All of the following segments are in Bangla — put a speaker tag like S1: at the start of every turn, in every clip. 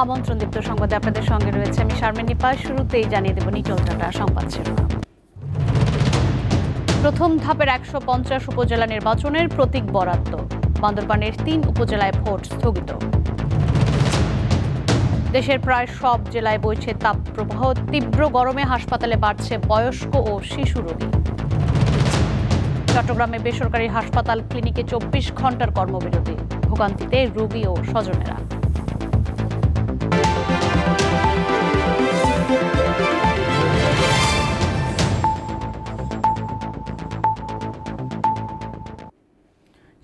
S1: আমন্ত্রণ দীপ্ত সংবাদে আপনাদের সঙ্গে রয়েছে আমি শারমিন নিপা। শুরুতেই জানিয়ে দেব নিটল টাটা সংবাদ শিরোনাম। প্রথম ধাপের ১৫০ উপজেলা নির্বাচনের প্রতীক বরাদ্দ, বান্দরবানের ৩ উপজেলায় ভোট স্থগিত। দেশের প্রায় সব জেলায় বইছে তাপপ্রবাহ, তীব্র গরমে হাসপাতালে বাড়ছে বয়স্ক ও শিশু রোগী। চট্টগ্রামে বেসরকারি হাসপাতাল ক্লিনিকে ২৪ ঘন্টার কর্মবিরতি, ভোগান্তিতে রোগী ও স্বজনেরা।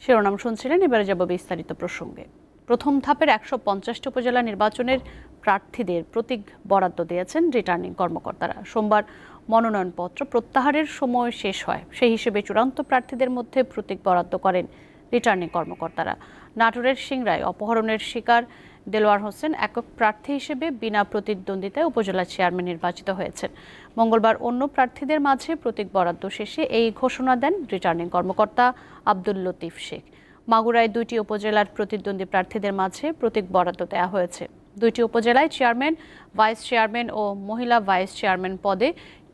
S1: শিরোনাম শুনছিলেন, এবারে যাব বিস্তারিত প্রসঙ্গে। প্রথম ধাপের ১৫০টি উপজেলা নির্বাচনের প্রার্থীদের প্রতীক বরাদ্দ দিয়েছেন রিটার্নিং কর্মকর্তারা। সোমবার মনোনয়নপত্র প্রত্যাহারের সময় শেষ হয়, সেই হিসেবে চূড়ান্ত প্রার্থীদের মধ্যে প্রতীক বরাদ্দ করেন রিটার্নিং কর্মকর্তারা। নাটোরের সিংড়ায় অপহরণের শিকার দেলোয়ার হোসেন একক প্রার্থী হিসেবে বিনা প্রতিদ্বন্দ্বিতায় উপজেলা চেয়ারম্যান নির্বাচিত হয়েছেন। মঙ্গলবার অন্য প্রার্থীদের মাঝে প্রতীক বরাদ্দ শেষে এই ঘোষণা দেন রিটার্নিং কর্মকর্তা আব্দুল লতিফ শেখ। মাগুরায় ২টি উপজেলার প্রতিদ্বন্দ্বী প্রার্থীদের মাঝে প্রতীক বরাদ্দ দেওয়া হয়েছে। ২টি উপজেলায় চেয়ারম্যান, ভাইস চেয়ারম্যান ও মহিলা ভাইস চেয়ারম্যান পদে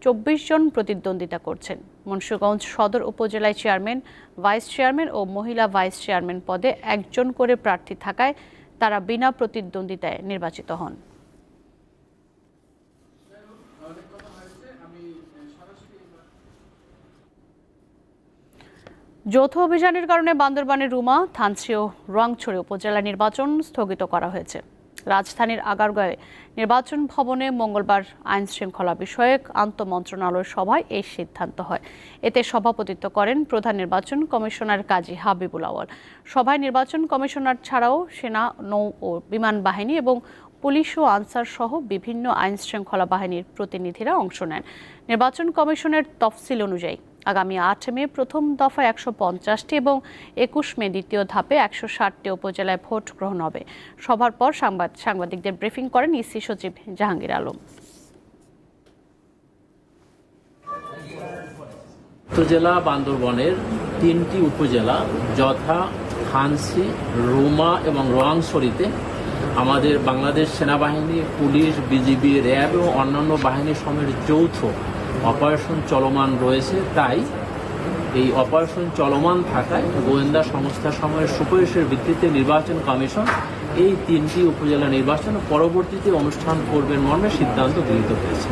S1: ২৪ জন প্রতিদ্বন্দ্বিতা করছেন। মুন্সিগঞ্জ সদর উপজেলায় চেয়ারম্যান, ভাইস চেয়ারম্যান ও মহিলা ভাইস চেয়ারম্যান পদে ১ জন করে প্রার্থী থাকায় তারা বিনা প্রতিদ্বন্দ্বিতায় নির্বাচিত হন। যৌথ অভিযানের কারণে বান্দরবানের রুমা, থানচি ও রোয়াংছড়ি উপজেলা নির্বাচন স্থগিত করা হয়েছে। রাজধানীর আগারগাঁওয়ে নির্বাচন ভবনে মঙ্গলবার আইন শৃঙ্খলা বিষয়ক আন্তঃমন্ত্রণালয় সভায় এই সিদ্ধান্ত হয়। এতে সভাপতিত্ব করেন প্রধান নির্বাচন কমিশনার কাজী হাবিবুল আওয়াল। সভায় নির্বাচন কমিশনার ছাড়াও সেনা, নৌ ও বিমান বাহিনী এবং পুলিশ ও আনসার সহ বিভিন্ন আইন শৃঙ্খলা বাহিনীর প্রতিনিধিরা অংশ নেন। নির্বাচন কমিশনের তফসিল অনুযায়ী আগামী ৮ মে প্রথম দফায় ১৫০টি এবং ২১ মে দ্বিতীয় ধাপে ১৬০টি উপজেলায় ভোট গ্রহণ হবে। সভার পর সাংবাদিকদের ব্রিফিং করেন ইসি সচিব জাহাঙ্গীর আলম।
S2: উপজেলা বান্দরবনের ৩টি উপজেলা যথা থানচি, রুমা এবং রোয়াংছড়িতে আমাদের বাংলাদেশ সেনাবাহিনী, পুলিশ, বিজিবি, র্যাব এবং অন্যান্য বাহিনী সময়ের যৌথ অপারেশন চলমান রয়েছে। তাই এই অপারেশন চলমান থাকায় গোয়েন্দা সংস্থা সময়ের সুপারিশের ভিত্তিতে নির্বাচন কমিশন এই ৩টি উপজেলা নির্বাচন পরবর্তীতে অনুষ্ঠান করবেন মর্মে সিদ্ধান্ত গৃহীত হয়েছে।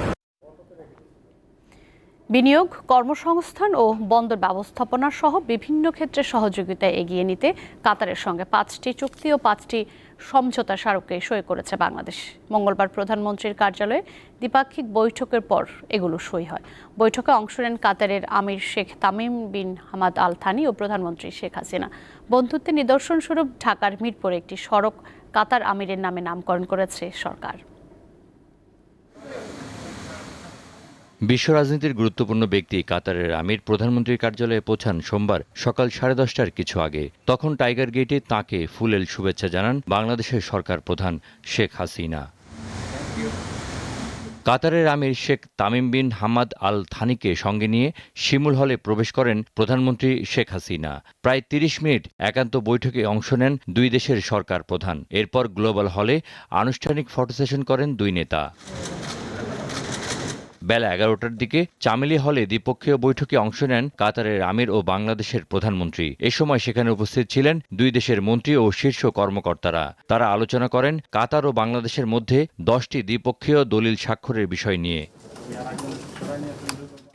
S1: বিনিয়োগ, কর্মসংস্থান ও বন্দর ব্যবস্থাপনা সহ বিভিন্ন ক্ষেত্রে সহযোগিতা এগিয়ে নিতে কাতারের সঙ্গে ৫টি চুক্তি ও ৫টি সমঝোতা স্মারকে সই করেছে বাংলাদেশ। মঙ্গলবার প্রধানমন্ত্রীর কার্যালয়ে দ্বিপাক্ষিক বৈঠকের পর এগুলো সই হয়। বৈঠকে অংশ নেন কাতারের আমির Sheikh Tamim bin Hamad Al Thani ও প্রধানমন্ত্রী শেখ হাসিনা। বন্ধুত্বের নিদর্শনস্বরূপ ঢাকার মিরপুরে একটি সড়ক কাতার আমিরের নামে নামকরণ করেছে সরকার।
S3: বিশ্ব রাজনীতির গুরুত্বপূর্ণ ব্যক্তি কাতারের আমির প্রধানমন্ত্রীর কার্যালয়ে পৌঁছান সোমবার সকাল 10:30টার কিছু আগে। তখন টাইগার গেটে তাঁকে ফুলেল শুভেচ্ছা জানান বাংলাদেশের সরকার প্রধান শেখ হাসিনা। কাতারের আমির Sheikh Tamim bin Hamad Al থানিকে সঙ্গে নিয়ে শিমুল হলে প্রবেশ করেন প্রধানমন্ত্রী শেখ হাসিনা। প্রায় ৩০ মিনিট একান্ত বৈঠকে অংশ নেন দুই দেশের সরকার প্রধান। এরপর গ্লোবাল হলে আনুষ্ঠানিক ফটো সেশন করেন দুই নেতা। বেলা 11টার দিকে চামেলি হলে দ্বিপক্ষীয় বৈঠকে অংশ নেন কাতারের আমির ও বাংলাদেশের প্রধানমন্ত্রী। এ সময় সেখানে উপস্থিত ছিলেন দুই দেশের মন্ত্রী ও শীর্ষ কর্মকর্তারা। তারা আলোচনা করেন কাতার ও বাংলাদেশের মধ্যে 10টি দ্বিপক্ষীয় দলিল স্বাক্ষরের বিষয় নিয়ে।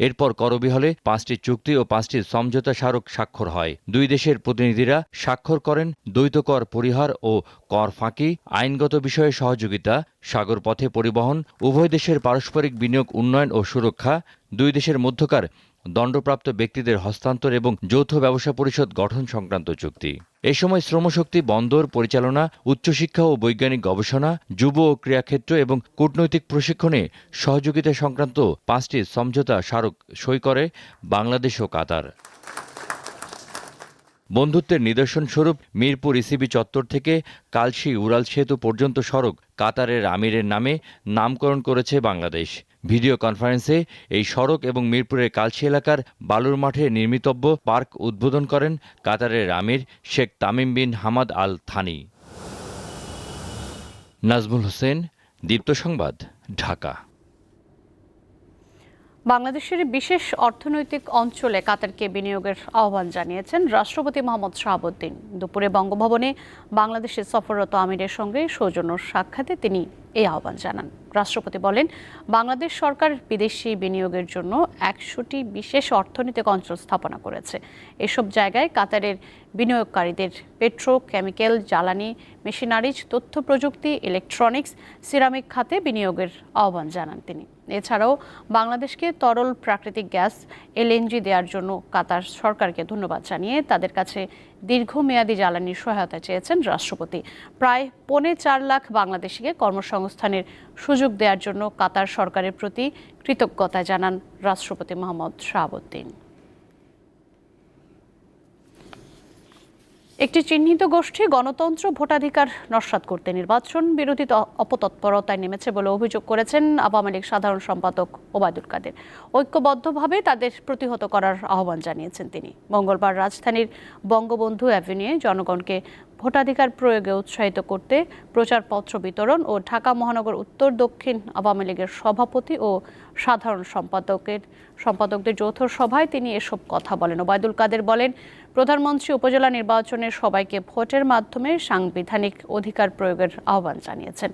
S3: এরপর করবি হলে 5টি চুক্তি ও 5টি সমঝোতা স্মারক স্বাক্ষর হয়। দুই দেশের প্রতিনিধিরা স্বাক্ষর করেন দ্বৈত কর পরিহার ও কর ফাঁকি, আইনগত বিষয়ে সহযোগিতা, সাগর পথে পরিবহন, উভয় দেশের পারস্পরিক বিনিয়োগ উন্নয়ন ও সুরক্ষা, দুই দেশের মধ্যকার দণ্ডপ্রাপ্ত ব্যক্তিদের হস্তান্তর এবং যৌথ ব্যবসা পরিষদ গঠন সংক্রান্ত চুক্তি। এ সময় শ্রমশক্তি, বন্দর পরিচালনা, উচ্চশিক্ষা ও বৈজ্ঞানিক গবেষণা, যুব ও ক্রীড়াক্ষেত্র এবং কূটনৈতিক প্রশিক্ষণে সহযোগিতা সংক্রান্ত 5টি সমঝোতা স্মারক সই করে বাংলাদেশ ও কাতার। বন্ধুত্বের নিদর্শনস্বরূপ মিরপুর ইসিবি চত্বর থেকে কালশী উড়াল সেতু পর্যন্ত সড়ক কাতারের আমিরের নামে নামকরণ করেছে বাংলাদেশ। ভিডিও কনফারেন্সে এই সড়ক এবং মিরপুরের কালশী এলাকার বালুর মাঠে নির্মিতব্য পার্ক উদ্বোধন করেন কাতারের আমির Sheikh Tamim bin Hamad Al Thani. Nazmul Hossain, Deepto সংবাদ, ঢাকা।
S1: বাংলাদেশের বিশেষ অর্থনৈতিক অঞ্চলে কাতারকে বিনিয়োগের আহ্বান জানিয়েছেন রাষ্ট্রপতি মোহাম্মদ শাহাবুদ্দিন। দুপুরে বঙ্গভবনে বাংলাদেশের সফররত আমিরের সঙ্গে সৌজন্য সাক্ষাতে তিনি এই আহ্বান জানান। রাষ্ট্রপতি বলেন, বাংলাদেশ সরকার বিদেশি বিনিয়োগের জন্য 100টি বিশেষ অর্থনৈতিক অঞ্চল স্থাপনা করেছে। এসব জায়গায় কাতারের বিনিয়োগকারীদের পেট্রোকেমিক্যাল, জ্বালানি, মেশিনারিজ, তথ্য প্রযুক্তি, ইলেকট্রনিক্স, সিরামিক খাতে বিনিয়োগের আহ্বান জানান তিনি। এছাড়াও বাংলাদেশকে তরল প্রাকৃতিক গ্যাস এলএনজি দেওয়ার জন্য কাতার সরকারকে ধন্যবাদ জানিয়ে তাদের কাছে দীর্ঘমেয়াদী জ্বালানির সহায়তা চেয়েছেন রাষ্ট্রপতি। প্রায় 4.25 লাখ বাংলাদেশিকে কর্মসংস্থানের সুযোগ দেওয়ার জন্য কাতার সরকারের প্রতি কৃতজ্ঞতা জানান রাষ্ট্রপতি মোহাম্মদ শাহাবুদ্দিন। একটি চিহ্নিত গোষ্ঠী গণতন্ত্র, ভোটাধিকার নস্যাৎ করতে নির্বাচন বিরোধী অপতৎপরতায় নেমেছে বলে অভিযোগ করেছেন আওয়ামী লীগ সাধারণ সম্পাদক ওবায়দুল কাদের। ঐক্যবদ্ধভাবে তাদের প্রতিহত করার আহ্বান জানিয়েছেন তিনি। মঙ্গলবার রাজধানীর বঙ্গবন্ধু অ্যাভিনিউয়ে জনগণকে ভোটাধিকার প্রয়োগে উৎসাহিত করতে প্রচারপত্র বিতরণ ও ঢাকা মহানগর উত্তর দক্ষিণ আওয়ামী লীগের সভাপতি ও সাধারণ সম্পাদকদের যৌথ সভায় তিনি এসব কথা বলেন। ওবায়দুল কাদের বলেন, প্রধানমন্ত্রী উপজেলা নির্বাচনে সবাইকে ভোটের মাধ্যমে সাংবিধানিক অধিকার প্রয়োগের আহ্বান জানিয়েছেন।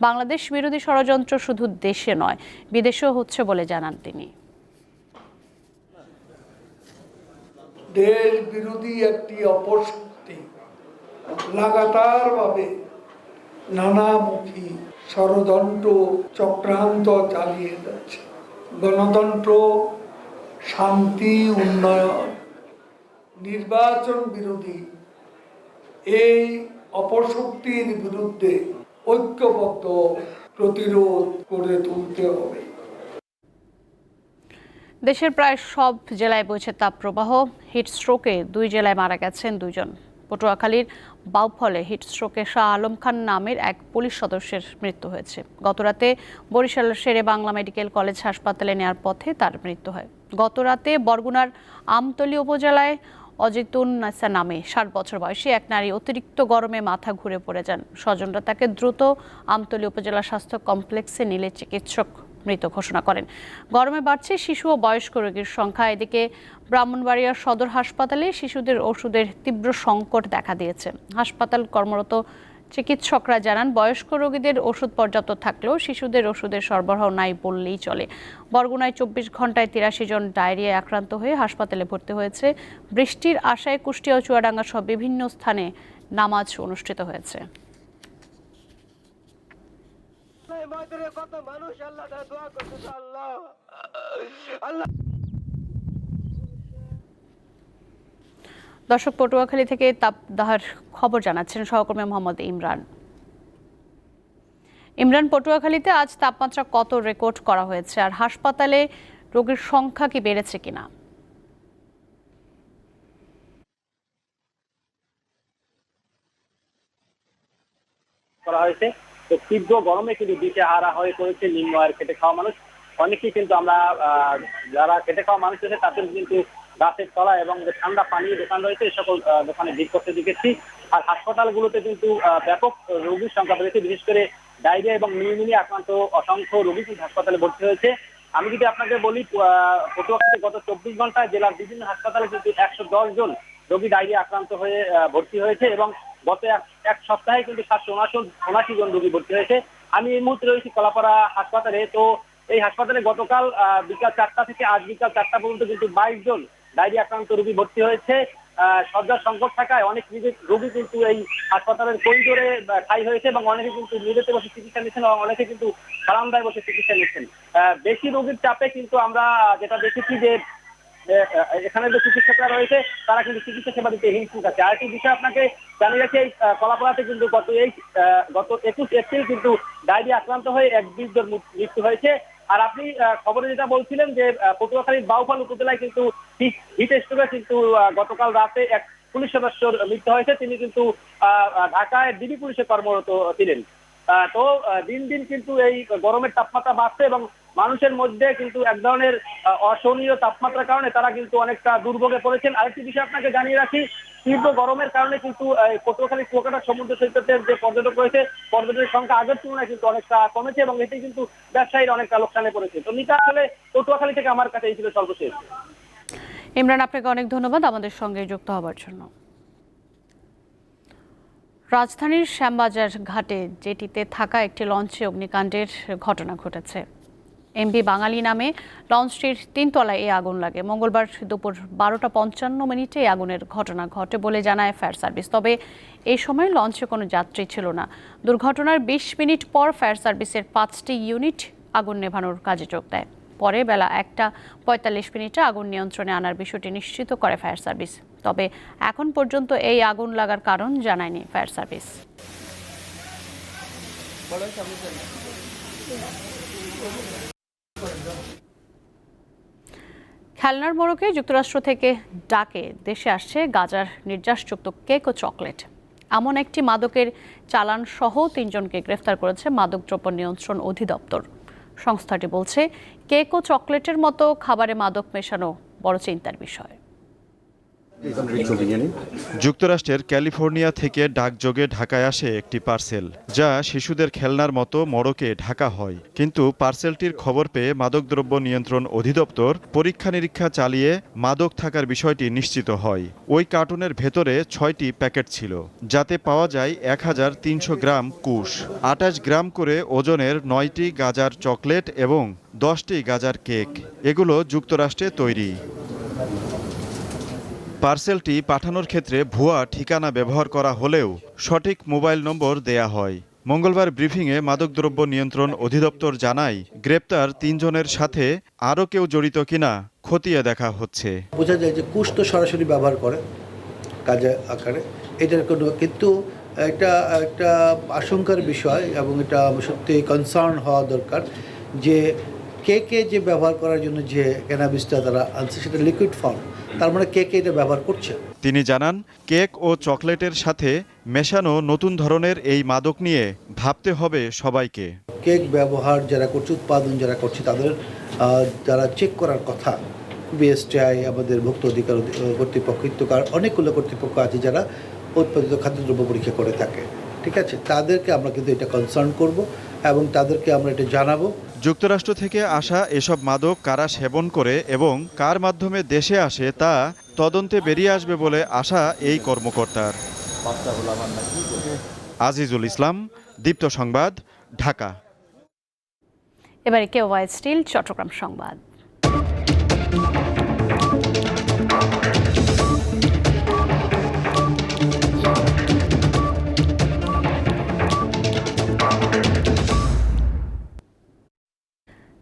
S1: বাংলাদেশ বিরোধী ষড়যন্ত্র শুধু দেশে নয়, বিদেশেও হচ্ছে বলে জানান তিনি।
S4: দেশ বিরোধী একটি অপশক্তি লাগাতারভাবে নানামুখী ষড়যন্ত্র চক্রান্ত চালিয়ে যাচ্ছে। গণতন্ত্র, শান্তি, উন্নয়ন, নির্বাচন বিরোধী এই অপশক্তির বিরুদ্ধে ঐক্যবদ্ধ প্রতিরোধ করে তুলতে হবে।
S1: দেশের প্রায় সব জেলায় বইছে তাপপ্রবাহ। হিটস্ট্রোকে 2 জেলায় মারা গেছেন 2 জন। পটুয়াখালীর বাউফলে হিটস্ট্রোকে শাহ আলম খান নামের এক পুলিশ সদস্যের মৃত্যু হয়েছে। গতরাতে বরিশালের শেরে বাংলা মেডিকেল কলেজ হাসপাতালে নেওয়ার পথে তার মৃত্যু হয়। গতরাতে বরগুনার আমতলী উপজেলায় অজিতুন নাসা নামে 60 বছর বয়সী এক নারী অতিরিক্ত গরমে মাথা ঘুরে পড়ে যান। স্বজনরা তাকে দ্রুত আমতলী উপজেলা স্বাস্থ্য কমপ্লেক্সে নিলে চিকিৎসক মৃত ঘোষণা করেন। গরমে বাড়ছে শিশু ও বয়স্ক রোগীর সংখ্যা। এদিকে ব্রাহ্মণবাড়িয়া সদর হাসপাতালে শিশুদের ওষুধের তীব্র সংকট দেখা দিয়েছে। হাসপাতাল কর্মরত চিকিৎসকরা জানান, বয়স্ক রোগীদের ওষুধ পর্যাপ্ত থাকলেও শিশুদের ওষুধের সরবরাহ নাই বললেই চলে। বরগুনায় 24 ঘন্টায় 83 জন ডায়রিয়ায় আক্রান্ত হয়ে হাসপাতালে ভর্তি হয়েছে। বৃষ্টির আশায় কুষ্টিয়া ও চুয়াডাঙ্গা সহ বিভিন্ন স্থানে নামাজ অনুষ্ঠিত হয়েছে। দর্শক, পটুয়াখালী থেকে তাপদাহের খবর জানাচ্ছেন সহকর্মী মোহাম্মদ ইমরান। ইমরান, পটুয়াখালীতে আজ তাপমাত্রা কত রেকর্ড করা হয়েছে, আর হাসপাতালে রোগীর সংখ্যা কি বেড়েছে কিনা?
S5: করা হয়েছে। তো তীব্র গরমে কিন্তু দিশেহারা হয়ে পড়েছে নিম্ন আয়ের খেটে খাওয়া মানুষ। অনেকেই কিন্তু আমরা যারা খেটে খাওয়া মানুষ রয়েছে তাদের কিন্তু গাছের তলা এবং ঠান্ডা পানীয় দোকান রয়েছে, এই সকল দোকানে ভিড় করতে দেখেছি। আর হাসপাতালগুলোতে কিন্তু ব্যাপক রোগীর সংখ্যা বেড়েছে। বিশেষ করে ডায়রিয়া এবং নিউমোনিয়া আক্রান্ত অসংখ্য রোগী কিন্তু হাসপাতালে ভর্তি হয়েছে। আমি যদি আপনাকে বলি, পটুয়াখালীতে গত 24 ঘন্টায় জেলার বিভিন্ন হাসপাতালে কিন্তু 110 জন রোগী ডায়রিয়া আক্রান্ত হয়ে ভর্তি হয়েছে এবং গত এক সপ্তাহে কিন্তু 779 জন রোগী ভর্তি হয়েছে। আমি এই মুহূর্তে রয়েছি কলাপাড়া হাসপাতালে। তো এই হাসপাতালে গতকাল বিকাল 4টা থেকে আজ বিকাল 4টা পর্যন্ত কিন্তু 22 জন ডায়রিয়া আক্রান্ত রোগী ভর্তি হয়েছে। শয্যার সংকট থাকায় অনেক রোগী কিন্তু এই হাসপাতালের করিডোরে ঠাঁই হয়েছে এবং অনেকে কিন্তু মেঝেতে বসে চিকিৎসা নিচ্ছেন এবং অনেকে কিন্তু বারান্দায় বসে চিকিৎসা নিচ্ছেন। বেশি রোগীর চাপে কিন্তু আমরা যেটা দেখেছি যে এখানে যে চিকিৎসকরা রয়েছে তারা কিন্তু চিকিৎসা সেবা দিতে হিমশিম খাচ্ছে। আরেকটি বিষয় আপনাকে জানিয়ে রাখি, এই কলাপাড়াতে কিন্তু গত 21 এপ্রিল কিন্তু ডায়রিয়া আক্রান্ত হয়ে 20 জন মৃত্যু হয়েছে। আর আপনি খবরে যেটা বলছিলেন যে পটুয়াখালীর বাউফল উপজেলায় কিন্তু হিট স্ট্রোকে কিন্তু গতকাল রাতে এক পুলিশ সদস্যর মৃত্যু হয়েছে। তিনি কিন্তু ঢাকায় ডিবি পুলিশে কর্মরত ছিলেন। তো দিন দিন কিন্তু এই গরমের তাপমাত্রা বাড়ছে এবং মানুষের মধ্যে কিন্তু এক ধরনের অসহনীয় তাপমাত্রার কারণে তারা কিন্তু অনেকটা দুর্ভোগে পড়েছেন। আরেকটি বিষয় আপনাকে জানিয়ে রাখি, তীব্র গরমের কারণে কিন্তু পটুয়াখালী কুয়াকাটা সমুদ্র সৈকতের যে পর্যটক রয়েছে, পর্যটকের সংখ্যা আগের তুলনায় কিন্তু অনেকটা কমেছে এবং এতে কিন্তু ব্যবসায়ীরা অনেকটা লোকসানে পড়েছে। তো নিতা, আসলে পটুয়াখালী থেকে আমার কাছে এই ছিল সর্বশেষ।
S1: ইমরান, আপনাকে অনেক ধন্যবাদ আমাদের সঙ্গে যুক্ত হবার জন্য। রাজধানীর শ্যামবাজার ঘাটে জেটিতে থাকা একটি লঞ্চে অগ্নিকাণ্ডের ঘটনা ঘটেছে। এমবি বাঙালি নামে লঞ্চটির 3 তলায় এই আগুন লাগে। মঙ্গলবার দুপুর 12:55 এই আগুনের ঘটনা ঘটে বলে জানায় ফায়ার সার্ভিস। তবে এই সময় লঞ্চে কোনো যাত্রী ছিল না। দুর্ঘটনার 20 মিনিট পর ফায়ার সার্ভিসের 5টি ইউনিট আগুন নেভানোর কাজে যোগ দেয়। পরে বেলা 1:45 আগুন নিয়ন্ত্রণে আনার বিষয়টি নিশ্চিত করে ফায়ার সার্ভিস। তবে এখন পর্যন্ত এই আগুন লাগার কারণ জানায়নি ফায়ার সার্ভিস। খেলনার মোড়কে যুক্তরাষ্ট্র থেকে ডাকে দেশে আসছে গাঁজার নির্যাসযুক্ত কেক ও চকলেট। এমন একটি মাদকের চালান সহ 3 জনকে গ্রেফতার করেছে মাদকদ্রব্য নিয়ন্ত্রণ অধিদপ্তর। সংস্থাটি বলছে, কেক ও চকলেটের মতো খাবারে মাদক মেশানো বড় চিন্তার বিষয়।
S6: যুক্তরাষ্ট্রের ক্যালিফোর্নিয়া থেকে ডাকযোগে ঢাকায় আসে একটি পার্সেল, যা শিশুদের খেলনার মতো মোড়কে ঢাকা হয়। কিন্তু পার্সেলটির খবর পেয়ে মাদকদ্রব্য নিয়ন্ত্রণ অধিদপ্তর পরীক্ষা নিরীক্ষা চালিয়ে মাদক থাকার বিষয়টি নিশ্চিত হয়। ওই কার্টুনের ভেতরে 6টি প্যাকেট ছিল, যাতে পাওয়া যায় 1300 গ্রাম কুশ, 28 গ্রাম করে ওজনের 9টি গাঁজার চকলেট এবং 10টি গাঁজার কেক। এগুলো যুক্তরাষ্ট্রে তৈরি। পার্সেলটি পাঠানোর ক্ষেত্রে ভুয়া ঠিকানা ব্যবহার করা হলেও সঠিক মোবাইল নম্বর দেয়া হয়। মঙ্গলবার ব্রিফিংয়ে মাদকদ্রব্য নিয়ন্ত্রণ অধিদপ্তর জানায়, গ্রেপ্তার 3 জনের সাথে আরও কেউ জড়িত কিনা খতিয়ে দেখা হচ্ছে।
S7: বোঝা যায় যে কুশ তো সরাসরি ব্যবহার করে কাজে আকারে, এটার কোনো কিন্তু একটা আশঙ্কার বিষয় এবং এটা সত্যি কনসার্ন হওয়া দরকার যে কেকে যে ব্যবহার করার জন্য যে ক্যানাবিসটা তারা আনছে সেটা লিকুইড ফর্ম, তার মানে কেকে এটা ব্যবহার করছে। তিনি জানান, কেক ও চকলেটের সাথে মেশানো নতুন ধরনের এই মাদক নিয়ে ভাবতে হবে সবাইকে। কেক ব্যবহার যারা করছে, উৎপাদন যারা করছে, তাদের যারা চেক করার কথা, বিএসটিআই আমাদের ভোক্তা অধিকার কর্তৃপক্ষ, অনেকগুলো কর্তৃপক্ষ আছে যারা উৎপাদিত খাদ্যদ্রব্য পরীক্ষা করে থাকে, ঠিক আছে, তাদেরকে আমরা কিন্তু এটা কনসার্ন করব এবং তাদেরকে আমরা এটা জানাবো। যুক্তরাষ্ট্র থেকে আসা এসব মাদক কারা সেবন করে এবং কার মাধ্যমে দেশে আসে তা তদন্তে বেরিয়ে আসবে বলে আশা এই কর্মকর্তার। আজিজুল ইসলাম, দীপ্ত সংবাদ, ঢাকা।
S1: এবারে কেওয়াই স্টিল চট্টগ্রাম সংবাদ।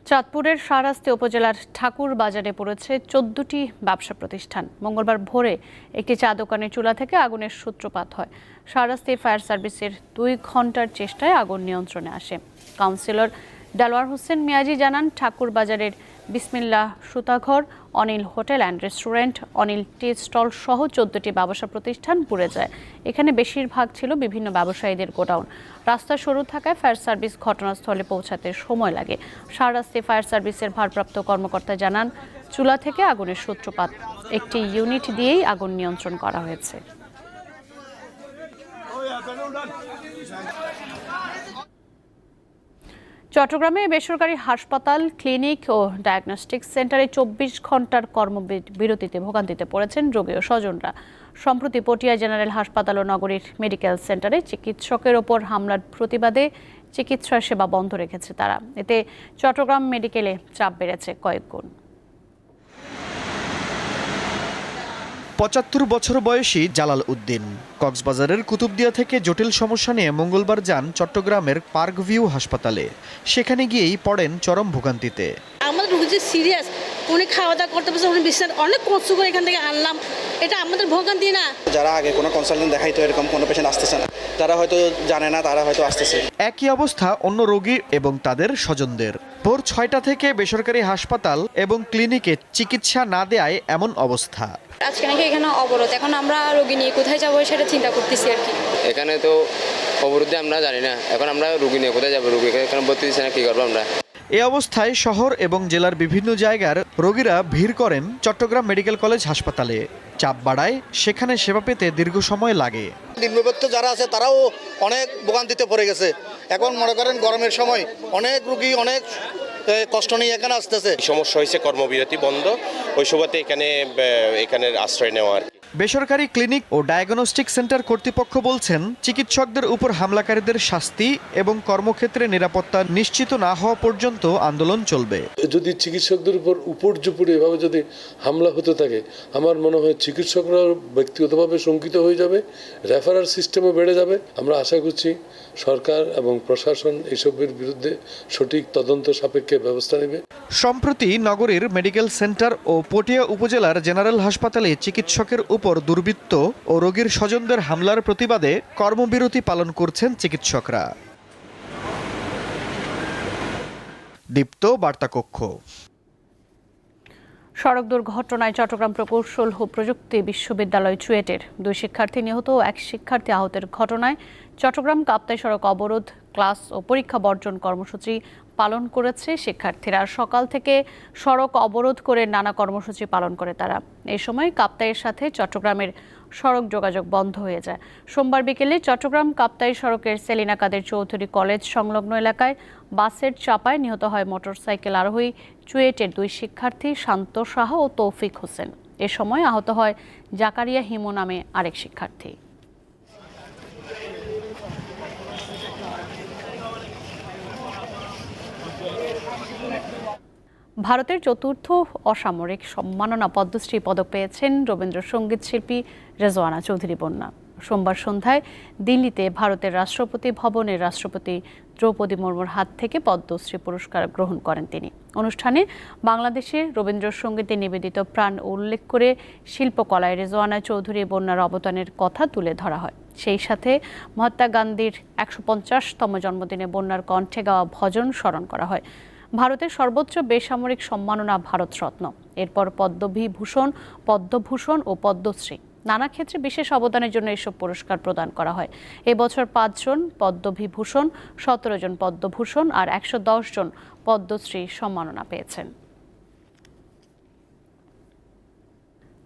S1: চাঁদপুরের শাহরাস্তি উপজেলার ঠাকুর বাজারে পড়েছে 14টি ব্যবসা প্রতিষ্ঠান। মঙ্গলবার ভোরে একটি চা দোকানের চুলা থেকে আগুনের সূত্রপাত হয়। শাহরাস্তি ফায়ার সার্ভিসের 2 ঘন্টার চেষ্টায় আগুন নিয়ন্ত্রণে আসে। কাউন্সিলর দেলোয়ার হোসেন মিয়াজি জানান, ঠাকুর বাজারের Bismillah Sutaghar, Anil hotel and restaurant, Anil tea stall সহ 14টি ব্যবসা প্রতিষ্ঠান পুড়ে যায়। এখানে বেশিরভাগ ছিল বিভিন্ন ব্যবসায়ীদের গোডাউন। রাস্তা সরু থাকায় ফায়ার সার্ভিস ঘটনাস্থলে পৌঁছাতে সময় লাগে। শাহরাস্তি ফায়ার সার্ভিসের ভারপ্রাপ্ত কর্মকর্তা জানান, চুলা থেকে আগুনের সূত্রপাত, একটি ইউনিট দিয়েই আগুন নিয়ন্ত্রণ করা হয়েছে। চট্টগ্রামে বেসরকারি হাসপাতাল, ক্লিনিক ও ডায়াগনস্টিক সেন্টারে 24 ঘন্টার কর্মবিরতিতে ভোগান্তিতে পড়েছেন রোগী ও স্বজনরা। সম্প্রতি পটিয়া জেনারেল হাসপাতাল ও নগরীর মেডিকেল সেন্টারে চিকিৎসকের ওপর হামলার প্রতিবাদে চিকিৎসা সেবা বন্ধ রেখেছে তারা। এতে চট্টগ্রাম মেডিকেলে চাপ বেড়েছে কয়েক গুণ।
S8: ৭৫ বছর বয়সী জালাল উদ্দিন কক্সবাজারের কুতুবদিয়া থেকে জটিল সমস্যা নিয়ে মঙ্গলবার যান চট্টগ্রামের পার্ক ভিউ হাসপাতালে। সেখানে গিয়েই পড়েন চরম ভোগান্তিতে।
S9: আমাদের রোগী যে সিরিয়াস, উনি খাওয়া দাওয়া করতে পারছে, উনি বিছানা অনেক কষ্ট করে এখান থেকে আনলাম, এটা আমাদের ভোগান্তি না। যারা আগে কোনো কনসালটেন্ট দেখাইতো এরকম কোনো পেশেন্ট আসতেছে না, তারা হয়তো জানে না, তারা হয়তো আসতেছে।
S8: একই অবস্থা অন্য রোগী এবং তাদের স্বজনদের। ভোর 6টা থেকে বেসরকারি হাসপাতাল এবং ক্লিনিকে চিকিৎসা না দেয়ায় এমন অবস্থা।
S9: আজকে নাকি এখানে অবরোধ, এখন আমরা রোগী নিয়ে কোথায় যাবো সেটা চিন্তা করতেছি আর কি।
S10: এখানে তো অবরোধে আমরা জানি না, এখন আমরা রোগী নিয়ে কোথায় যাবো, রোগী এখানে ভর্তি দিচ্ছে না, কি করবো আমরা।
S8: এ অবস্থায় শহর এবং জেলার বিভিন্ন জায়গার রোগীরা ভিড় করেন চট্টগ্রাম মেডিকেল কলেজ হাসপাতালে। চাপ বাড়ায়, সেখানে সেবা পেতে দীর্ঘ সময় লাগে।
S10: নিম্নবিত্ত যারা আছে তারাও অনেক ভোগান্তিতে পড়ে গেছে। এখন মনে করেন গরমের সময় অনেক রোগী অনেক কষ্ট নিয়ে এখানে আসতেছে।
S11: সমস্যা হয়েছে কর্মবিরতি বন্ধ, ওই সময়তে এখানের আশ্রয় নেওয়া আর কি।
S8: বেসরকারি ক্লিনিক ও ডায়াগনস্টিক সেন্টার কর্তৃপক্ষ বলছেন, চিকিৎসকদের উপর হামলাকারীদের শাস্তি এবং কর্মক্ষেত্রে নিরাপত্তা নিশ্চিত না হওয়া পর্যন্ত আন্দোলন চলবে।
S12: যদি চিকিৎসকদের উপর উপর্যুপুরে এভাবে যদি হামলা হতে থাকে, আমার মনে হয় চিকিৎসকরা ব্যক্তিগতভাবে শঙ্কিত হয়ে যাবে, রেফারাল সিস্টেমও বেড়ে যাবে। আমরা আশা করছি সরকার এবং প্রশাসন এসবের বিরুদ্ধে সঠিক তদন্ত সাপেক্ষে ব্যবস্থা নেবে।
S8: সম্প্রতি নগরীর মেডিকেল সেন্টার ও পটিয়া উপজেলার জেনারেল হাসপাতালে চিকিৎসকের উপর দুর্বৃত্ত ও রোগীর স্বজনদের হামলার প্রতিবাদে কর্মবিরতি পালন করছেন চিকিৎসকরা। দীপ্ত বার্তা কক্ষ।
S1: সড়ক দুর্ঘটনায় চট্টগ্রাম প্রকৌশল ও প্রযুক্তি বিশ্ববিদ্যালয় চুয়েটের 2 শিক্ষার্থী নিহত ও 1 শিক্ষার্থী আহতের ঘটনায় চট্টগ্রাম কাপ্তাই সড়ক অবরোধ, ক্লাস ও পরীক্ষা বর্জন কর্মসূচি পালন করেছে শিক্ষার্থীরা। সকাল থেকে সড়ক অবরোধ করে নানা কর্মসূচি পালন করে তারা। এই সময় কাপ্তাইয়ের সাথে চট্টগ্রামের সড়ক যোগাযোগ বন্ধ হয়ে যায়। সোমবার বিকেলে চট্টগ্রাম কাপ্তাই সড়কের সেলিনা কাদের চৌধুরী কলেজ সংলগ্ন এলাকায় বাসের চাপায় নিহত হয় মোটরসাইকেল আরোহী চুয়েটের 2 শিক্ষার্থী শান্ত সাহা ও তৌফিক হোসেন। এ সময় আহত হয় জাকারিয়া হিমু নামে আরেক শিক্ষার্থী। ভারতের 4র্থ অসামরিক সম্মাননা পদ্মশ্রী পদক পেয়েছেন রবীন্দ্রসঙ্গীত শিল্পী রেজওয়ানা চৌধুরী বন্যা। সোমবার সন্ধ্যায় দিল্লিতে ভারতের রাষ্ট্রপতি ভবনে রাষ্ট্রপতি দ্রৌপদী মুর্মুর হাত থেকে পদ্মশ্রী পুরস্কার গ্রহণ করেন তিনি। অনুষ্ঠানে বাংলাদেশের রবীন্দ্রসঙ্গীতে নিবেদিত প্রাণ উল্লেখ করে শিল্পকলায় রেজওয়ানা চৌধুরী বন্যার অবদানের কথা তুলে ধরা হয়। সেই সাথে মহাত্মা গান্ধীর 150তম জন্মদিনে বন্যার কণ্ঠে গাওয়া ভজন স্মরণ করা হয়। ভারতের সর্বোচ্চ বেসামরিক সম্মাননা ভারতরত্ন, এরপর পদ্মবিভূষণ, পদ্মভূষণ ও পদ্মশ্রী। নানা ক্ষেত্রে বিশেষ অবদানের জন্য এসব পুরস্কার প্রদান করা হয়। এবছর 5 জন পদ্মবিভূষণ, 17 জন পদ্মভূষণ আর 110 জন পদ্মশ্রী সম্মাননা পেয়েছেন।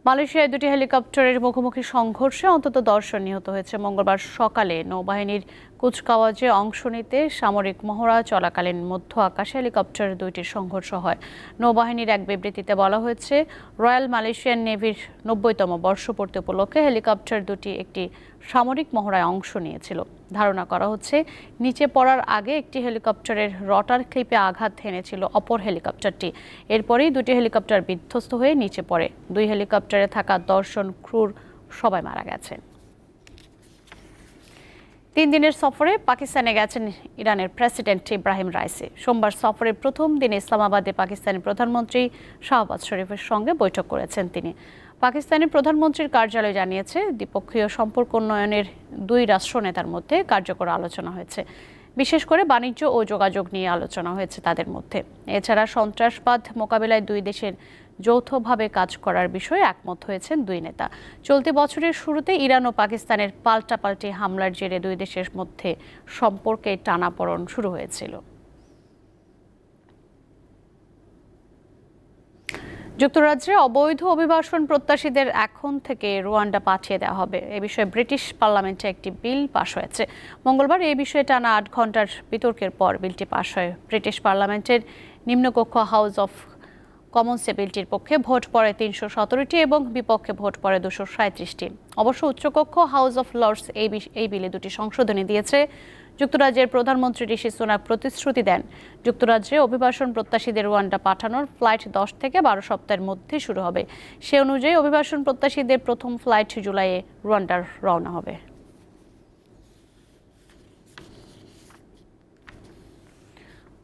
S1: মালয়েশিয়ায় 2টি হেলিকপ্টারের মুখোমুখি সংঘর্ষে অন্তত 10 জন নিহত হয়েছে। মঙ্গলবার সকালে নৌবাহিনীর কুচকাওয়াজে অংশ নিতে সামরিক মহড়া চলাকালীন মধ্য আকাশে হেলিকপ্টারের 2টির সংঘর্ষ হয়। নৌবাহিনীর এক বিবৃতিতে বলা হয়েছে, রয়্যাল মালয়েশিয়ান নেভির 90তম বর্ষপূর্তি উপলক্ষে হেলিকপ্টার 2টি একটি সামরিক মহড়ায় অংশ নিয়েছিল। ধারণা করা হচ্ছে, নিচে পড়ার আগে একটি হেলিকপ্টারের রটার ক্লিপে আঘাত হেনেছিল অপর হেলিকপ্টারটি। এরপরেই 2টি হেলিকপ্টার বিধ্বস্ত হয়ে নিচে পড়ে। 2 হেলিকপ্টারে থাকা 10 জন ক্রুর সবাই মারা গেছেন। 3 দিনের সফরে পাকিস্তানে গেছেন ইরানের প্রেসিডেন্ট ইব্রাহিম রাইসি। সোমবার সফরের প্রথম দিনে ইসলামাবাদে পাকিস্তানের প্রধানমন্ত্রী শাহবাজ শরীফের সঙ্গে বৈঠক করেছেন তিনি। পাকিস্তানের প্রধানমন্ত্রীর কার্যালয় জানিয়েছে, দ্বিপক্ষীয় সম্পর্ক উন্নয়নের 2 রাষ্ট্রনেতার মধ্যে কার্যকর আলোচনা হয়েছে। বিশেষ করে বাণিজ্য ও যোগাযোগ নিয়ে আলোচনা হয়েছে তাদের মধ্যে। এছাড়া সন্ত্রাসবাদ মোকাবিলায় 2 দেশের যৌথভাবে কাজ করার বিষয়ে একমত হয়েছেন 2 নেতা। চলতি বছরের শুরুতে ইরান ও পাকিস্তানের পাল্টাপাল্টি হামলার জেরে 2 দেশের মধ্যে সম্পর্কে টানাপোড়েন শুরু হয়েছিল। যুক্তরাজ্যে অবৈধ অভিবাসন প্রত্যাশীদের এখন থেকে রুয়ান্ডা পাঠিয়ে দেওয়া হবে। এ বিষয়ে ব্রিটিশ পার্লামেন্টে একটি বিল পাশ হয়েছে। মঙ্গলবার এই বিষয়ে টানা 8 ঘন্টার বিতর্কের পর বিলটি পাশ হয়। ব্রিটিশ পার্লামেন্টের নিম্নকক্ষ হাউস অফ কমন্সে বিলটির পক্ষে ভোট পড়ে 317টি এবং বিপক্ষে ভোট পড়ে 237টি। অবশ্য উচ্চকক্ষ হাউস অফ লর্ডস এই বিলে 2টি সংশোধনী দিয়েছে। যুক্তরাজ্যের প্রধানমন্ত্রী ঋষি সুনাক প্রতিশ্রুতি দেন, যুক্তরাজ্যে অভিবাসন প্রত্যাশীদের রুয়ান্ডা পাঠানোর ফ্লাইট 10 থেকে 12 সপ্তাহের মধ্যে শুরু হবে। সে অনুযায়ী অভিবাসন প্রত্যাশীদের প্রথম ফ্লাইট জুলাইয়ে রুয়ান্ডার রওনা হবে।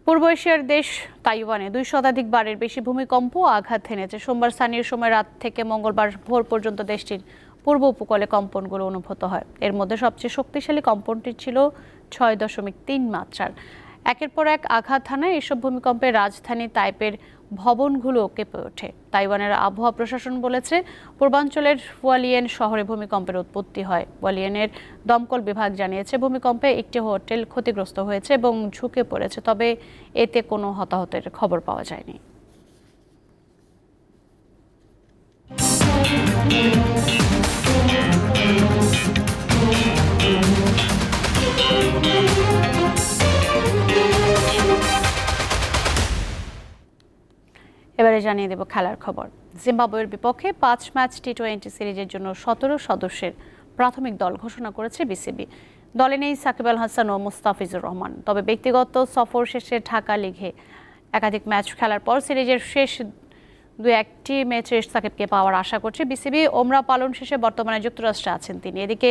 S1: পূর্ব এশিয়ার দেশ তাইওয়ানে 2 শতাধিক বারের বেশি ভূমিকম্প আঘাত হেনেছে। সোমবার স্থানীয় সময় রাত থেকে মঙ্গলবার ভোর পর্যন্ত দেশটির পূর্ব উপকূলে কম্পনগুলো অনুভূত হয়। এর মধ্যে সবচেয়ে শক্তিশালী কম্পনটি ছিল 6.3 মাত্রার। একের পর এক আঘাত হানায় এসব ভূমিকম্পে রাজধানী তাইপের ভবনগুলো কেঁপে ওঠে। তাইওয়ানের আবহাওয়া প্রশাসন বলেছে, পূর্বাঞ্চলের হুয়ালিয়েন শহরে ভূমিকম্পের উৎপত্তি হয়। হুয়ালিয়েনের দমকল বিভাগ জানিয়েছে, ভূমিকম্পে একটি হোটেল ক্ষতিগ্রস্ত হয়েছে এবং ঝুঁকে পড়েছে, তবে এতে কোনো হতাহতের খবর পাওয়া যায়নি। এবারে জানিয়ে দেব খেলার খবর। জিম্বাবুয়ের বিপক্ষে 5 ম্যাচ টি-20 সিরিজের জন্য 17 সদস্যের প্রাথমিক দল ঘোষণা করেছে বিসিবি। দলে নেই সাকিব আল হাসান ও মুস্তাফিজুর রহমান। তবে ব্যক্তিগত সফর শেষে ঢাকা লিগে একাধিক ম্যাচ খেলার পর সিরিজের শেষ 2-1টি ম্যাচে সাকিবকে পাওয়ার আশা করছে বিসিবি। ওমরা পালন শেষে বর্তমানে যুক্তরাষ্ট্রে আছেন তিনি। এদিকে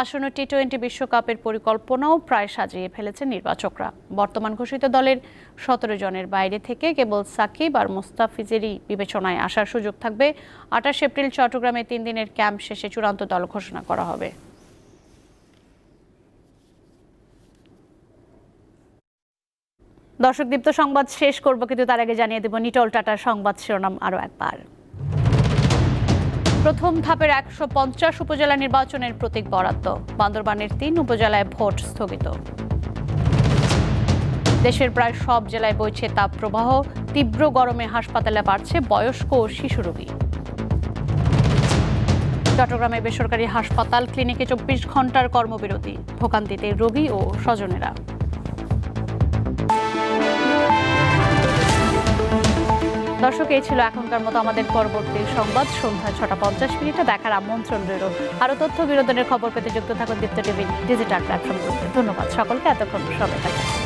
S1: আসন্ন টি-20 বিশ্বকাপের পরিকল্পনাও প্রায় সাজিয়ে ফেলেছেন নির্বাচকরা। বর্তমান ঘোষিত দলের 17 জনের বাইরে থেকে কেবল সাকিব আর মুস্তাফিজেরই বিবেচনায় আসার সুযোগ থাকবে। 28 এপ্রিল চট্টগ্রামে 3 দিনের ক্যাম্প শেষে চূড়ান্ত দল ঘোষণা করা হবে। দর্শক, দীপ্ত সংবাদ শেষ করব, কিন্তু তার আগে জানিয়ে দেব নিটল টাটার সংবাদ শিরোনাম আরও একবার। প্রথম ধাপের 150 উপজেলা নির্বাচনের প্রতীক বরাদ্দ। বান্দরবানের 3 উপজেলায় ভোট স্থগিত। দেশের প্রায় সব জেলায় বইছে তাপপ্রবাহ। তীব্র গরমে হাসপাতালে বাড়ছে বয়স্ক ও শিশু রোগী। চট্টগ্রামে বেসরকারি হাসপাতাল ক্লিনিকে 24 ঘন্টার কর্মবিরতি। ভোগান্তিতে রোগী ও স্বজনেরা। দর্শক, এই ছিল এখনকার মতো আমাদের পরবর্তী সংবাদ সন্ধ্যা 6:50 দেখার আমন্ত্রণ রইল। আরও তথ্য বিনোদনের খবর পেতে যুক্ত থাকুন দীপ্ত টিভি ডিজিটাল প্ল্যাটফর্মগুলোতে। ধন্যবাদ সকলকে এতক্ষণ সঙ্গে থাকার।